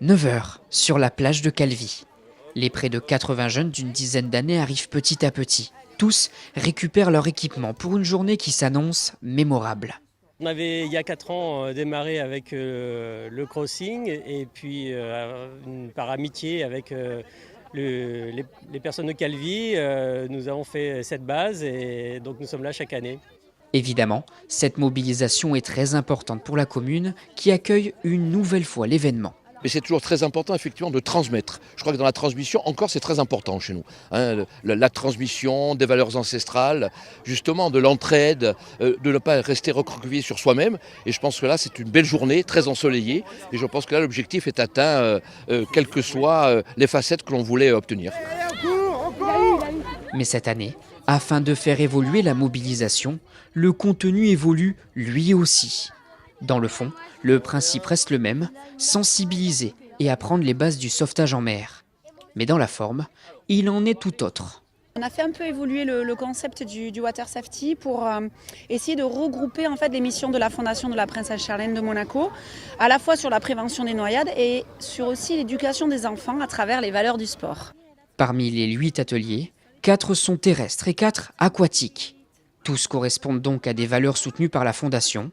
9 heures sur la plage de Calvi. Les près de 80 jeunes d'une dizaine d'années arrivent petit à petit. Tous récupèrent leur équipement pour une journée qui s'annonce mémorable. On avait il y a 4 ans démarré avec le crossing et puis par amitié avec les personnes de Calvi, nous avons fait cette base et donc nous sommes là chaque année. Évidemment, cette mobilisation est très importante pour la commune qui accueille une nouvelle fois l'événement. Mais c'est toujours très important effectivement de transmettre. Je crois que dans la transmission, encore c'est très important chez nous. La transmission des valeurs ancestrales, justement de l'entraide, de ne pas rester recroquevillé sur soi-même. Et je pense que là c'est une belle journée, très ensoleillée. Et je pense que là l'objectif est atteint, quelles que soient les facettes que l'on voulait obtenir. Mais cette année, afin de faire évoluer la mobilisation, le contenu évolue lui aussi. Dans le fond, le principe reste le même, sensibiliser et apprendre les bases du sauvetage en mer. Mais dans la forme, il en est tout autre. On a fait un peu évoluer le concept du water safety pour essayer de regrouper en fait les missions de la Fondation de la Princesse Charlène de Monaco, à la fois sur la prévention des noyades et sur aussi l'éducation des enfants à travers les valeurs du sport. Parmi les 8 ateliers, 4 sont terrestres et 4 aquatiques. Tous correspondent donc à des valeurs soutenues par la Fondation.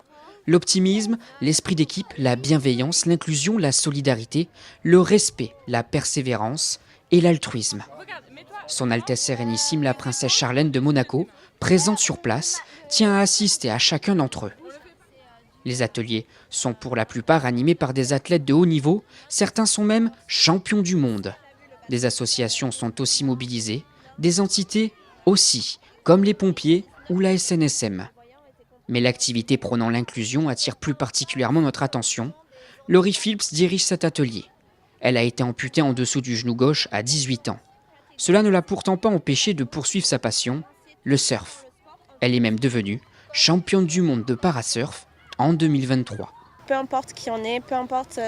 L'optimisme, l'esprit d'équipe, la bienveillance, l'inclusion, la solidarité, le respect, la persévérance et l'altruisme. Son Altesse Sérénissime, la princesse Charlène de Monaco, présente sur place, tient à assister à chacun d'entre eux. Les ateliers sont pour la plupart animés par des athlètes de haut niveau, certains sont même champions du monde. Des associations sont aussi mobilisées, des entités aussi, comme les pompiers ou la SNSM. Mais l'activité prônant l'inclusion attire plus particulièrement notre attention. Laurie Phillips dirige cet atelier. Elle a été amputée en dessous du genou gauche à 18 ans. Cela ne l'a pourtant pas empêchée de poursuivre sa passion, le surf. Elle est même devenue championne du monde de parasurf en 2023. Peu importe qui on est, peu importe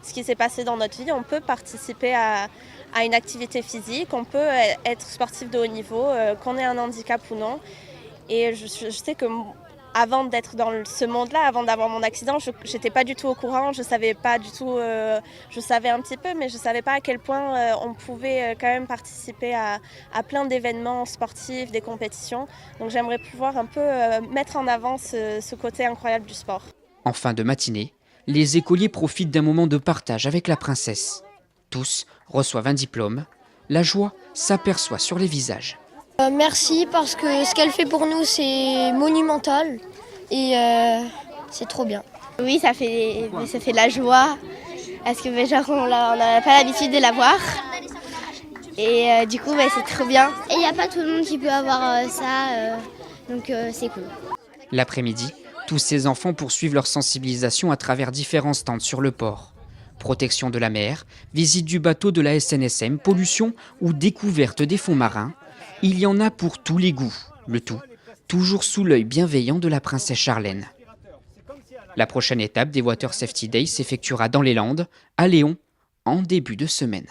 ce qui s'est passé dans notre vie, on peut participer à une activité physique, on peut être sportif de haut niveau, qu'on ait un handicap ou non. Et je sais que avant d'être dans ce monde-là, avant d'avoir mon accident, je n'étais pas du tout au courant, je savais pas du tout, je savais un petit peu, mais je ne savais pas à quel point on pouvait quand même participer à plein d'événements sportifs, des compétitions. Donc j'aimerais pouvoir un peu mettre en avant ce côté incroyable du sport. En fin de matinée, les écoliers profitent d'un moment de partage avec la princesse. Tous reçoivent un diplôme. La joie s'aperçoit sur les visages. Merci parce que ce qu'elle fait pour nous c'est monumental et c'est trop bien. Oui, ça fait de la joie parce que genre, on n'a pas l'habitude de la voir et du coup c'est trop bien. Et il n'y a pas tout le monde qui peut avoir ça, donc c'est cool. L'après-midi, tous ces enfants poursuivent leur sensibilisation à travers différents stands sur le port. Protection de la mer, visite du bateau de la SNSM, pollution ou découverte des fonds marins. Il y en a pour tous les goûts, le tout toujours sous l'œil bienveillant de la princesse Charlène. La prochaine étape des Water Safety Days s'effectuera dans les Landes, à Léon, en début de semaine.